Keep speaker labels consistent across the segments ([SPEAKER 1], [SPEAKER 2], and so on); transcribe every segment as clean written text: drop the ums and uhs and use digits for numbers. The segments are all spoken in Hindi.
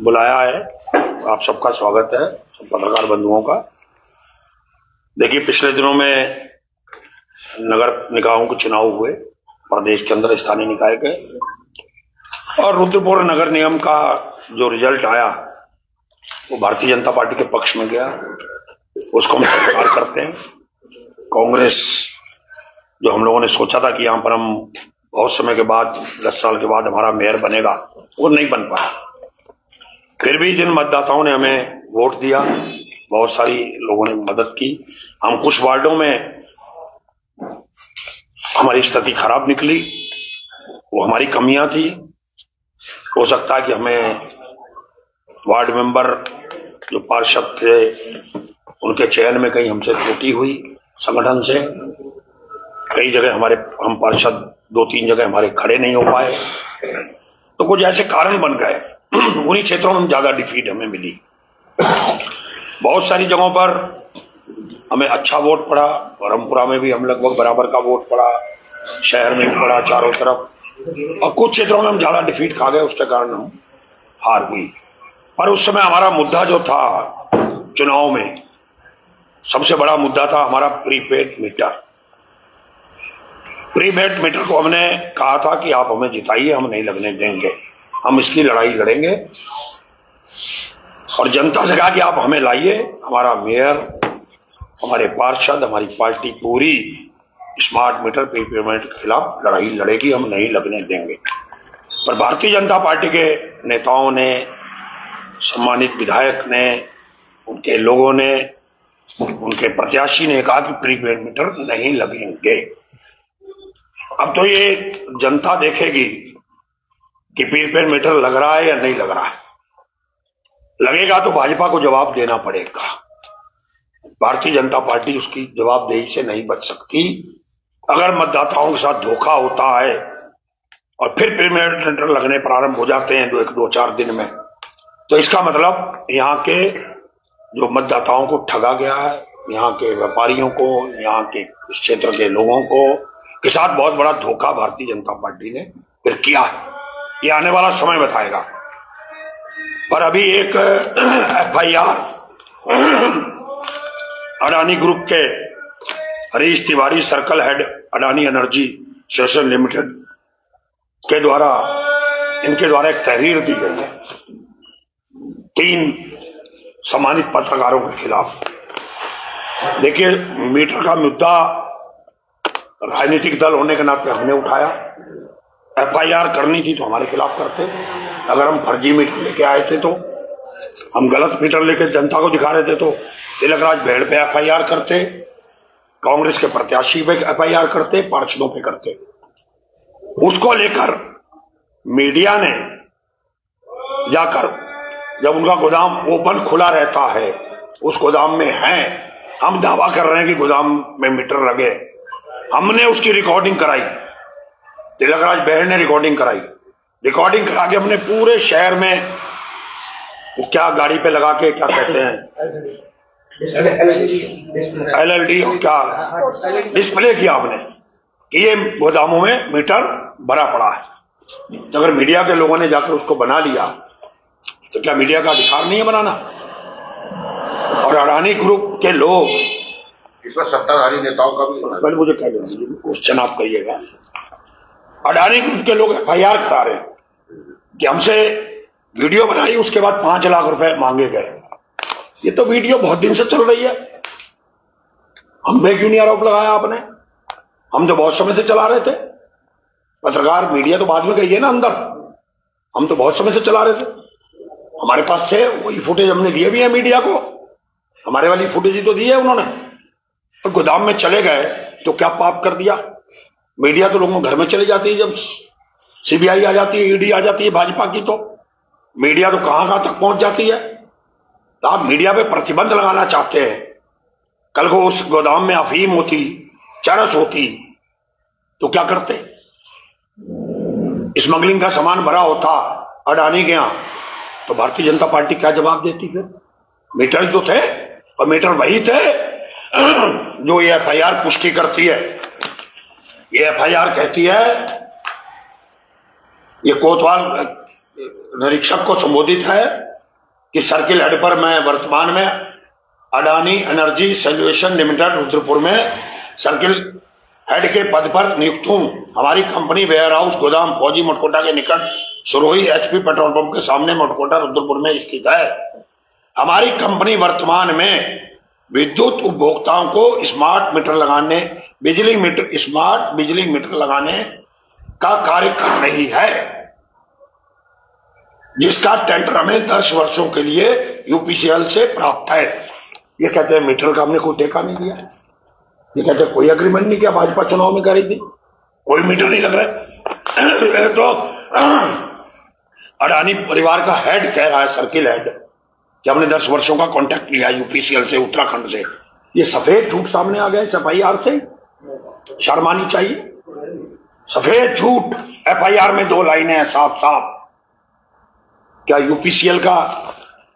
[SPEAKER 1] बुलाया है। आप सबका स्वागत है, सब पत्रकार बंधुओं का। देखिए, पिछले दिनों में नगर निकायों के चुनाव हुए प्रदेश के अंदर, स्थानीय निकाय के, और रुद्रपुर नगर निगम का जो रिजल्ट आया वो भारतीय जनता पार्टी के पक्ष में गया। उसको हम स्वीकार करते हैं। कांग्रेस जो हम लोगों ने सोचा था कि यहाँ पर हम बहुत समय के बाद 10 साल के बाद हमारा मेयर बनेगा, वो नहीं बन पाया। फिर भी जिन मतदाताओं ने हमें वोट दिया, बहुत सारी लोगों ने मदद की। हम कुछ वार्डों में हमारी स्थिति खराब निकली, वो हमारी कमियां थी। हो सकता है कि हमें वार्ड मेंबर जो पार्षद थे उनके चयन में कहीं हमसे त्रुटि हुई, संगठन से कई जगह हम पार्षद 2-3 जगह हमारे खड़े नहीं हो पाए, तो कुछ ऐसे कारण बन गए। उन्हीं क्षेत्रों में ज्यादा डिफीट हमें मिली। बहुत सारी जगहों पर हमें अच्छा वोट पड़ा। ब्रह्मपुरा में भी हम लगभग बराबर का वोट पड़ा, शहर में भी पड़ा चारों तरफ, और कुछ क्षेत्रों में हम ज्यादा डिफीट खा गए, उसके कारण हम हार हुई। पर उस समय हमारा मुद्दा जो था चुनाव में, सबसे बड़ा मुद्दा था हमारा प्रीपेड मीटर। प्रीपेड मीटर को हमने कहा था कि आप हमें जिताइए, हम नहीं लगने देंगे, हम इसकी लड़ाई लड़ेंगे। और जनता से कहा कि आप हमें लाइए, हमारा मेयर, हमारे पार्षद, हमारी पार्टी पूरी स्मार्ट मीटर प्रीपेमेंट के खिलाफ लड़ाई लड़ेगी, हम नहीं लगने देंगे। पर भारतीय जनता पार्टी के नेताओं ने, सम्मानित विधायक ने, उनके लोगों ने, उनके प्रत्याशी ने कहा कि प्रीपेड मीटर नहीं लगेंगे। अब तो ये जनता देखेगी कि प्रीपेड मीटर लग रहा है या नहीं लग रहा है। लगेगा तो भाजपा को जवाब देना पड़ेगा। भारतीय जनता पार्टी उसकी जवाबदेही से नहीं बच सकती। अगर मतदाताओं के साथ धोखा होता है और फिर प्रीपेड मीटर लगने प्रारंभ हो जाते हैं 2-4 दिन में, तो इसका मतलब यहाँ के जो मतदाताओं को ठगा गया है, यहाँ के व्यापारियों को, यहाँ के इस क्षेत्र के लोगों को के साथ बहुत बड़ा धोखा भारतीय जनता पार्टी ने फिर किया है। ये आने वाला समय बताएगा। पर अभी एक FIR अडानी ग्रुप के Harish Tiwari, circle head Adani energy social limited के द्वारा, इनके द्वारा एक तहरीर दी गई है 3 सम्मानित पत्रकारों के खिलाफ। देखिए, मीटर का मुद्दा राजनीतिक दल होने के नाते हमने उठाया। FIR करनी थी तो हमारे खिलाफ करते। अगर हम फर्जी मीटर लेके आए थे, तो हम गलत मीटर लेके जनता को दिखा रहे थे, तो तिलकराज भेड़ पे FIR करते, कांग्रेस के प्रत्याशी पे FIR करते, पार्षदों पे करते। उसको लेकर मीडिया ने जाकर, जब उनका गोदाम ओपन खुला रहता है, उस गोदाम में है, हम दावा कर रहे हैं कि गोदाम में मीटर लगे, हमने उसकी रिकॉर्डिंग कराई। तिलकराज बहन ने रिकॉर्डिंग कराई। रिकॉर्डिंग करा के हमने पूरे शहर में, वो क्या गाड़ी पे लगा के क्या कहते हैं, LLD और क्या डिस्प्ले किया हमने कि ये गोदामों में मीटर भरा पड़ा है। तो अगर मीडिया के लोगों ने जाकर उसको बना लिया, तो क्या मीडिया का अधिकार नहीं है बनाना? और अडानी ग्रुप के लोग,
[SPEAKER 2] इसमें सत्ताधारी नेताओं का भी,
[SPEAKER 1] पहले मुझे कह दीजिए, क्वेश्चन आप करिएगा। अडानी ग्रुप के लोग FIR करा रहे हैं कि हमसे वीडियो बनाई, उसके बाद 5 लाख रुपए मांगे गए। ये तो वीडियो बहुत दिन से चल रही है, हम पे क्यों नहीं आरोप लगाया आपने? हम तो बहुत समय से चला रहे थे। पत्रकार मीडिया तो बाद में गई है ना अंदर, हम तो बहुत समय से चला रहे थे, हमारे पास थे, वही फुटेज हमने दिए भी है मीडिया को, हमारे वाली फुटेज ही तो दी है उन्होंने। तो गोदाम में चले गए तो क्या पाप कर दिया? मीडिया तो लोगों घर में चली जाती है, जब CBI आ जाती है, ED आ जाती है भाजपा की, तो मीडिया तो कहां तक पहुंच जाती है। तो आप मीडिया पे प्रतिबंध लगाना चाहते हैं। कल को उस गोदाम में अफीम होती, चरस होती, तो क्या करते? स्मगलिंग का सामान भरा होता अडानी के यहां, तो भारतीय जनता पार्टी क्या जवाब देती? फिर मीटर तो थे, और मीटर वही थे जो ये FIR पुष्टि करती है। ये FIR कहती है, ये कोतवाल निरीक्षक को संबोधित है कि सर्किल हेड पर मैं वर्तमान में Adani energy solution limited Rudrapur में सर्किल हेड के पद पर नियुक्त हूं। हमारी कंपनी वेयर हाउस गोदाम फौजी मटकोटा के निकट सुरोही एचपी पेट्रोल पंप के सामने मटकोटा रुद्रपुर में स्थित है। हमारी कंपनी वर्तमान में विद्युत उपभोक्ताओं को स्मार्ट मीटर लगाने स्मार्ट बिजली मीटर लगाने का कार्य कर रही है, जिसका टेंडर हमें 10 वर्षों के लिए यूपीसीएल से प्राप्त है। ये कहते हैं मीटर का हमने कोई टेका नहीं दिया, ये कहते हैं कोई एग्रीमेंट नहीं किया, भाजपा चुनाव में करी थी, कोई मीटर नहीं लग रहा है। तो अडानी परिवार का हेड कह रहा है, सर्किल हेड, कि हमने 10 वर्षों का कॉन्ट्रैक्ट लिया यूपीसीएल से, उत्तराखंड से। ये सफेद झूठ सामने आ गया एफआईआर से, शर्म आनी चाहिए। सफेद झूठ, एफआईआर में 2 लाइनें हैं साफ साफ। क्या यूपीसीएल का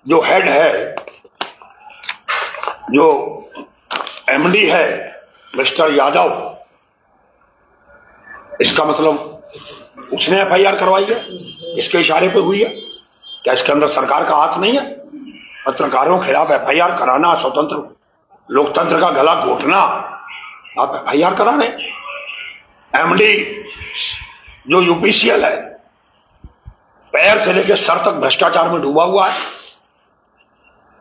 [SPEAKER 1] जो हेड है, जो एमडी है मिस्टर यादव, इसका मतलब उसने एफआईआर करवाई है, इसके इशारे पे हुई है? क्या इसके अंदर सरकार का हाथ नहीं है? पत्रकारों के खिलाफ एफआईआर कराना, स्वतंत्र लोकतंत्र का गला घोटना, आप एफआईआर करा रहे? एमडी जो यूपीसीएल है, पैर से लेकर सर तक भ्रष्टाचार में डूबा हुआ है,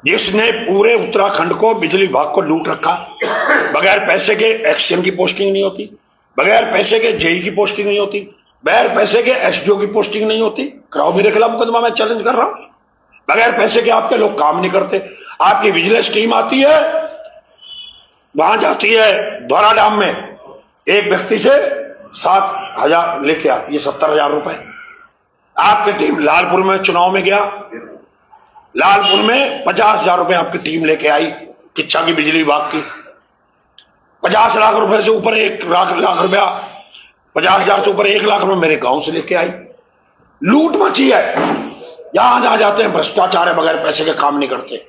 [SPEAKER 1] जिसने पूरे उत्तराखंड को, बिजली विभाग को लूट रखा। बगैर पैसे के एक्सएम की पोस्टिंग नहीं होती, बगैर पैसे के जेई की पोस्टिंग नहीं होती, बगैर पैसे के एसडीओ की पोस्टिंग नहीं होती। कराओ मेरे खिलाफ मुकदमा, मैं चैलेंज कर रहा हूं। बगैर पैसे के आपके लोग काम नहीं करते। आपकी विजिलेंस टीम आती है, वहां जाती है धौराडाम में, एक व्यक्ति से 7,000 लेके आती है, 70,000 रुपए। आपकी टीम लालपुर में चुनाव में गया, लालपुर में 50,000 रुपए आपकी टीम लेके आई, किच्छा की बिजली विभाग की। 50 लाख रुपए से ऊपर 1 लाख रुपया, 50,000 से ऊपर 1 लाख रुपए मेरे गांव से लेके आई। लूट मची है, जहां जहां जाते हैं भ्रष्टाचार है, बगैर पैसे के काम नहीं करते।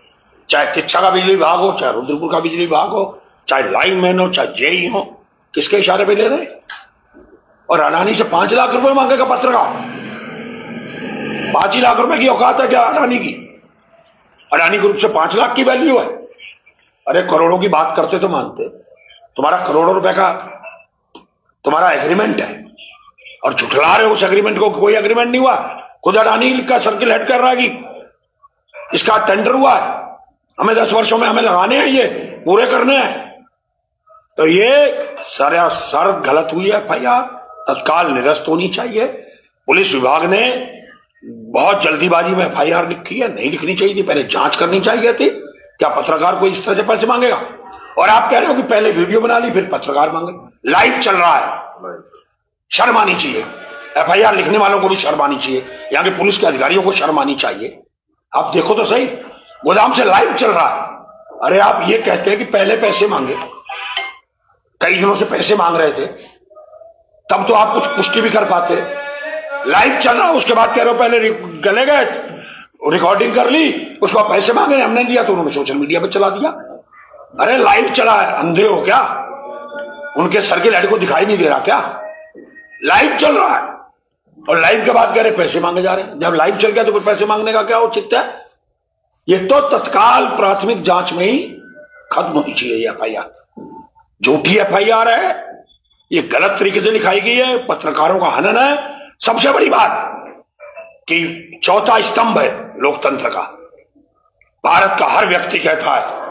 [SPEAKER 1] चाहे किच्छा का बिजली विभाग हो, चाहे रुद्रपुर का बिजली विभाग हो, चाहे लाइनमैन हो, चाहे जेई हो, किसके इशारे पे ले रहे? और अडानी से 5 लाख रुपए मांगेगा पत्रकार। 5 ही लाख रुपए की औकात है क्या अडानी की? अडानी ग्रुप से 5 लाख की वैल्यू है। अरे करोड़ों की बात करते तो मानते। तुम्हारा करोड़ों रुपए का तुम्हारा एग्रीमेंट है और झुठला रहे हो उस एग्रीमेंट को। कोई एग्रीमेंट नहीं हुआ। खुद अडानी का सर्किल हेड कर रहा है कि इसका टेंडर हुआ है, हमें 10 वर्षों में हमें लगाने हैं, ये पूरे करने हैं। तो ये सरासर गलत हुई है एफआईआर, तत्काल निरस्त होनी चाहिए। पुलिस विभाग ने बहुत जल्दीबाजी में एफआईआर लिखी है, नहीं लिखनी चाहिए थी, पहले जांच करनी चाहिए थी। क्या पत्रकार को इस तरह से पैसे मांगेगा? और आप कह रहे हो कि पहले वीडियो बना ली फिर पत्रकार मांगे। लाइव चल रहा है, शर्म आनी चाहिए। एफआईआर लिखने वालों को भी शर्म आनी चाहिए, यहां के पुलिस के अधिकारियों को शर्म आनी चाहिए। आप देखो तो सही, गोदाम से लाइव चल रहा है। अरे आप ये कहते हैं कि पहले पैसे मांगे, कई दिनों से पैसे मांग रहे थे, तब तो आप कुछ पुष्टि भी कर पाते। लाइव चल रहा, उसके बाद कह रहे हो पहले गले गए, रिकॉर्डिंग कर ली, उसको आप पैसे मांगे, हमने दिया तो उन्होंने सोशल मीडिया पे चला दिया। अरे लाइव चला है, अंधे हो क्या? उनके सर्किल हेड को दिखाई नहीं दे रहा क्या? लाइव चल रहा है और लाइव के बाद कह रहे पैसे मांगे जा रहे हैं। जब लाइव चल गया तो फिर पैसे मांगने का क्या औचित्य है? ये तो तत्काल प्राथमिक जांच में ही खत्म होनी चाहिए। ये एफआईआर झूठी एफआईआर है, ये गलत तरीके से लिखाई गई है, पत्रकारों का हनन है। सबसे बड़ी बात कि चौथा स्तंभ है लोकतंत्र का। भारत का हर व्यक्ति कहता है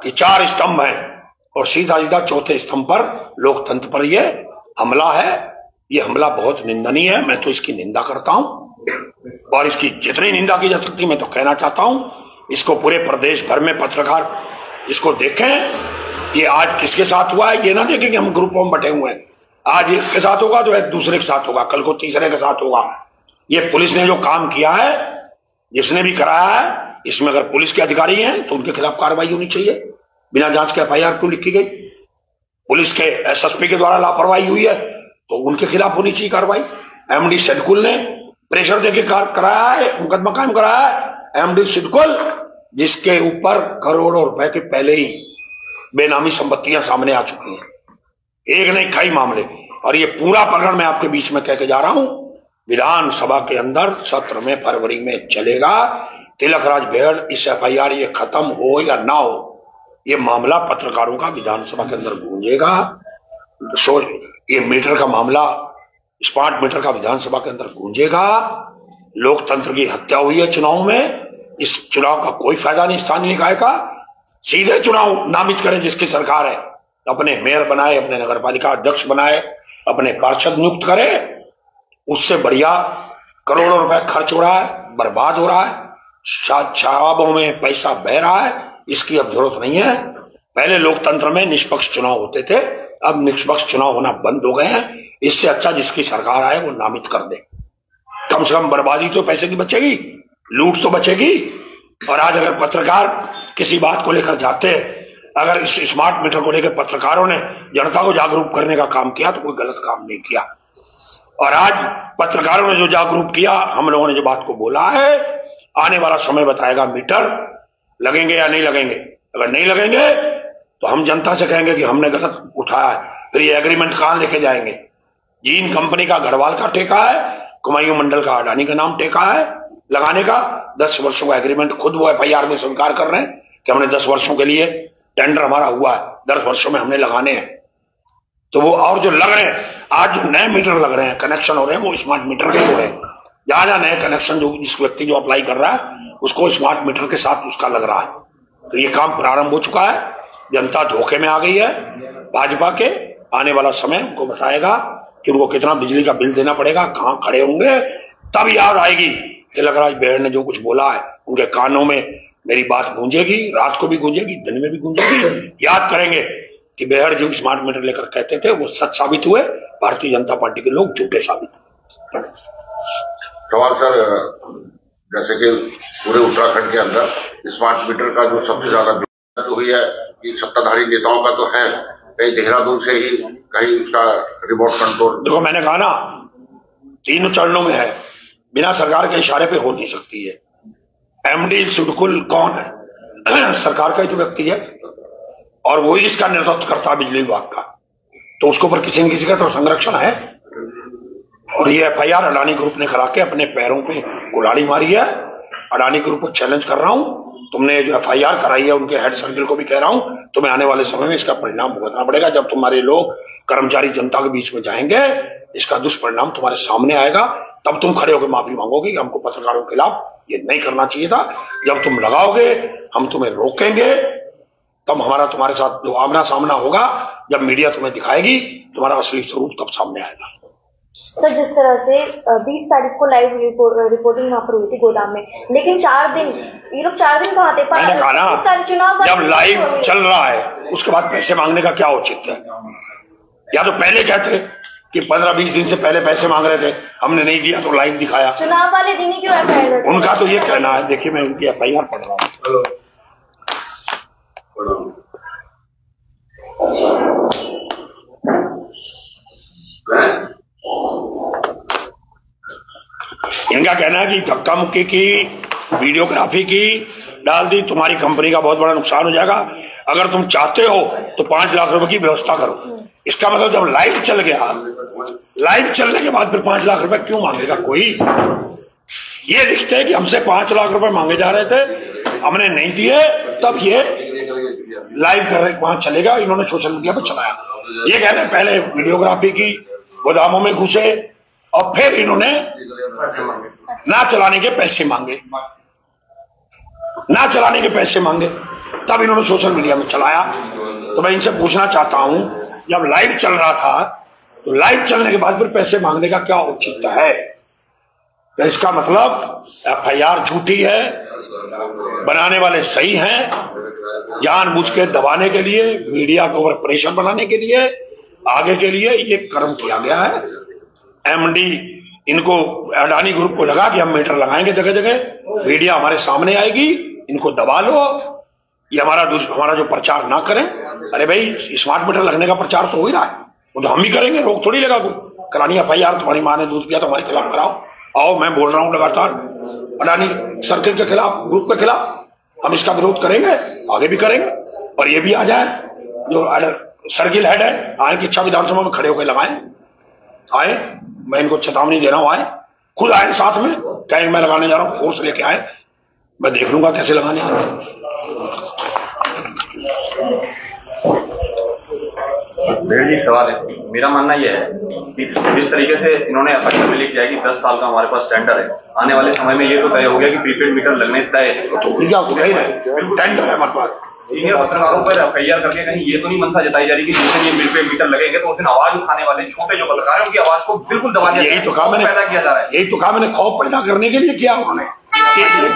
[SPEAKER 1] कि 4 स्तंभ हैं और सीधा सीधा चौथे स्तंभ पर लोकतंत्र पर यह हमला है। यह हमला बहुत निंदनीय है, मैं तो इसकी निंदा करता हूं और इसकी जितनी निंदा की जा सकती मैं तो कहना चाहता हूं। इसको पूरे प्रदेश भर में पत्रकार इसको देखें। ये आज किसके साथ हुआ है ये ना देखें कि हम ग्रुपों में बटे हुए हैं। आज एक के साथ होगा तो एक दूसरे के साथ होगा, कल को तीसरे के साथ होगा। ये पुलिस ने जो काम किया है, जिसने भी कराया है, इसमें अगर पुलिस के अधिकारी हैं तो उनके खिलाफ कार्रवाई होनी चाहिए। बिना जांच के एफआईआर क्यों लिखी गई? पुलिस के एसएसपी के द्वारा लापरवाही हुई है तो उनके खिलाफ होनी चाहिए कार्रवाई। एमडी सिडकुल ने प्रेशर देकर कराया है, मुकदमा कायम कराया है। एमडी सिडकुल जिसके ऊपर करोड़ों रुपए के पहले ही बेनामी संपत्तियां सामने आ चुकी हैं, एक नहीं कई मामले। और ये पूरा प्रकरण मैं आपके बीच में कह के जा रहा हूं, विधानसभा के अंदर सत्र में फरवरी में चलेगा। तिलकराज बेहड़ इस FIR ये खत्म हो या ना हो, ये मामला पत्रकारों का विधानसभा के अंदर गूंजेगा। ये मीटर का मामला, स्मार्ट मीटर का विधानसभा के अंदर गूंजेगा। लोकतंत्र की हत्या हुई है चुनाव में। इस चुनाव का कोई फायदा नहीं स्थानीय निकाय का। सीधे चुनाव नामित करें जिसकी सरकार है, अपने मेयर बनाए, अपने नगरपालिका अध्यक्ष बनाए, अपने पार्षद नियुक्त करे। उससे बढ़िया करोड़ों रुपए खर्च हो रहा है, बर्बाद हो रहा है, शराबों में पैसा बह रहा है। इसकी अब जरूरत नहीं है। पहले लोकतंत्र में निष्पक्ष चुनाव होते थे, अब निष्पक्ष चुनाव होना बंद हो गए हैं। इससे अच्छा जिसकी सरकार आए वो नामित कर दे। कम से कम बर्बादी तो पैसे की बचेगी, लूट तो बचेगी। और आज अगर पत्रकार किसी बात को लेकर जाते, अगर इस स्मार्ट मीटर को लेकर पत्रकारों ने जनता को जागरूक करने का काम किया तो कोई गलत काम नहीं किया। और आज पत्रकारों ने जो जागरूक किया, हम लोगों ने जो बात को बोला है, आने वाला समय बताएगा मीटर लगेंगे या नहीं लगेंगे। अगर नहीं लगेंगे तो हम जनता से कहेंगे कि हमने गलत उठाया है। फिर ये एग्रीमेंट कहां लेके जाएंगे? जीन कंपनी का गढ़वाल का ठेका है, कुमायूं मंडल का अडानी का नाम ठेका है लगाने का। 10 वर्षों का एग्रीमेंट खुद वो FIR में स्वीकार कर रहे हैं कि हमने 10 वर्षों के लिए टेंडर हमारा हुआ है, 10 वर्षों में हमने लगाने हैं। तो वो और जो लग रहे हैं, आज जो नए मीटर लग रहे हैं, कनेक्शन हो रहे हैं, वो स्मार्ट मीटर के हो रहे हैं। जहां जहां नए कनेक्शन जो जिस व्यक्ति जो अप्लाई कर रहा है उसको स्मार्ट मीटर के साथ उसका लग रहा है। तो ये काम प्रारंभ हो चुका है। जनता धोखे में आ गई है भाजपा के। आने वाला समय उनको बताएगा कि उनको कितना बिजली का बिल देना पड़ेगा, कहां खड़े होंगे। तब याद आएगी तिलकराज बेहड़ ने जो कुछ बोला है। उनके कानों में मेरी बात गूंजेगी, रात को भी गूंजेगी, दिन में भी गूंजेगी। याद करेंगे कि बेहड़ जो स्मार्ट मीटर लेकर कहते थे वो सच साबित हुए, भारतीय जनता पार्टी के लोग झूठे साबित हुए।
[SPEAKER 2] सवाल सर, जैसे कि पूरे उत्तराखंड के अंदर स्मार्ट मीटर का जो सबसे ज्यादा दिक्कत हुई है कि सत्ताधारी नेताओं का तो है, कहीं देहरादून से ही कहीं उसका रिमोट कंट्रोल।
[SPEAKER 1] देखो मैंने कहा ना, 3 चरणों में है, बिना सरकार के इशारे पे हो नहीं सकती है। MD सिडकुल कौन है? सरकार का ही तो व्यक्ति है और वही इसका नेतृत्व करता है बिजली विभाग का। तो उसके ऊपर किसी न किसी का तो संरक्षण है। और ये FIR अडानी ग्रुप ने करा के अपने पैरों पे कुल्हाड़ी मारी है। अडानी ग्रुप को चैलेंज कर रहा हूं, तुमने जो FIR कराई है उनके हेड सर्किल को भी कह रहा हूं, तुम्हें आने वाले समय में इसका परिणाम भुगतना पड़ेगा। जब तुम्हारे लोग कर्मचारी जनता के बीच में जाएंगे, इसका दुष्परिणाम तुम्हारे सामने आएगा। तब तुम खड़े होकर माफी मांगोगे कि हमको पत्रकारों के खिलाफ ये नहीं करना चाहिए था। जब तुम लगाओगे हम तुम्हें रोकेंगे, तब हमारा तुम्हारे साथ जो आमना सामना होगा, जब मीडिया तुम्हें दिखाएगी, तुम्हारा असली स्वरूप तब सामने आएगा।
[SPEAKER 3] सर, जिस तरह से 20 तारीख को लाइव रिपोर्टिंग वहां पर हुई थी गोदाम में, लेकिन 4 दिन, ये लोग 4 दिन कहाँ थे?
[SPEAKER 1] मैंने कहा ना,
[SPEAKER 3] चुनाव
[SPEAKER 1] जब लाइव चल रहा है उसके बाद पैसे मांगने का क्या औचित्य है? या तो पहले कहते कि 15-20 दिन से पहले पैसे मांग रहे थे, हमने नहीं दिया तो लाइव दिखाया।
[SPEAKER 3] चुनाव वाले दिन ही क्यों FIR? उनका
[SPEAKER 1] तो ये कहना है। देखिए मैं उनकी FIR पढ़ रहा हूँ। इनका कहना है कि धक्का मुक्की की, वीडियोग्राफी की डाल दी, तुम्हारी कंपनी का बहुत बड़ा नुकसान हो जाएगा। अगर तुम चाहते हो तो 5 लाख रुपए की व्यवस्था करो। इसका मतलब जब लाइव चल गया, लाइव चलने के बाद फिर 5 लाख रुपए क्यों मांगेगा कोई? ये दिखते है कि हमसे 5 लाख रुपए मांगे जा रहे थे, हमने नहीं दिए, तब ये लाइव कर रहे, वहां चलेगा। इन्होंने सोशल मीडिया पर चलाया। ये कह रहे हैं पहले वीडियोग्राफी की, गोदामों में घुसे और फिर इन्होंने ना चलाने के पैसे मांगे, ना चलाने के पैसे मांगे, तब इन्होंने सोशल मीडिया में चलाया। तो मैं इनसे पूछना चाहता हूं, जब लाइव चल रहा था तो लाइव चलने के बाद फिर पैसे मांगने का क्या औचित्य है? तो इसका मतलब FIR झूठी है, बनाने वाले सही हैं, जानबूझ के दबाने के लिए, मीडिया को ऊपर प्रेशर बनाने के लिए, आगे के लिए ये कर्म किया गया है। MD इनको अडानी ग्रुप को लगा कि हम मीटर लगाएंगे जगह जगह, मीडिया हमारे सामने आएगी, इनको दबा लो, ये हमारा जो प्रचार ना करें। अरे भाई, स्मार्ट मीटर लगने का प्रचार तो हो ही रहा है, वो तो हम भी करेंगे, रोक थोड़ी लगा कोई। करानी FIR, तुम्हारी मां ने दूध पिया तो हमारे खिलाफ कराओ। आओ, मैं बोल रहा हूं लगातार अडानी सर्किल के खिलाफ, ग्रुप के खिलाफ, हम इसका विरोध करेंगे, आगे भी करेंगे। और ये भी आ जाए, जो सर्किल हेड है, आए कि इच्छा विधानसभा में खड़े होकर लगाए, आए, मैं इनको चेतावनी दे रहा हूं, आए, खुद आए साथ में, कहेंगे मैं लगाने जा रहा हूं, फोर्स लेके आए, मैं देख लूंगा कैसे लगाने हैं।
[SPEAKER 4] जी सवाल है, मेरा मानना यह है कि जिस तरीके से इन्होंने पत्र में लिख दिया है कि 10 साल का हमारे पास टेंडर है, आने वाले समय में ये तो तय हो गया कि प्रीपेड मीटर लगने तय है।
[SPEAKER 1] तो टेंडर है हमारे पास।
[SPEAKER 4] सीनियर पत्रकारों पर FIR करके कहीं ये तो नहीं मंशा जताई जा रही कि जिस दिन ये प्रीपेड मीटर लगेंगे तो उस दिन आवाज उठाने वाले छोटे जो पत्रकार हैं उनकी आवाज को बिल्कुल दबा दिया,
[SPEAKER 1] यही तो काम मैंने
[SPEAKER 4] पैदा किया जा रहा है।
[SPEAKER 1] यही तो काम मैंने खौफ पैदा करने के लिए किया उन्होंने।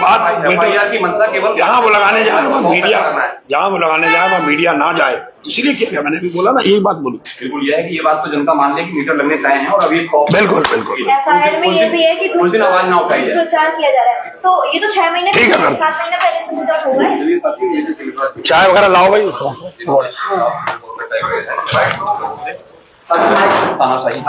[SPEAKER 1] बात
[SPEAKER 4] FIR की मंशा केवल
[SPEAKER 1] जहां वो लगाने जाए वहां मीडिया, जहां वो लगाने जाए वहां मीडिया ना जाए, इसलिए किया। मैंने भी बोला ना, यही बात बोली।
[SPEAKER 4] बिल्कुल यह है कि ये बात तो जनता मान ले कि मीटर लगने तय हैं और अभी
[SPEAKER 1] बिल्कुल बिल्कुल
[SPEAKER 3] FIR में ये भी है कि
[SPEAKER 4] उस दिन आवाज ना उठाई जाए,
[SPEAKER 3] प्रचार किया जा रहा है। तो ये तो 6 महीने 7 महीने पहले से मुद्दा हुआ है।
[SPEAKER 1] चाय वगैरह लाओ भाई।
[SPEAKER 4] तानाशाही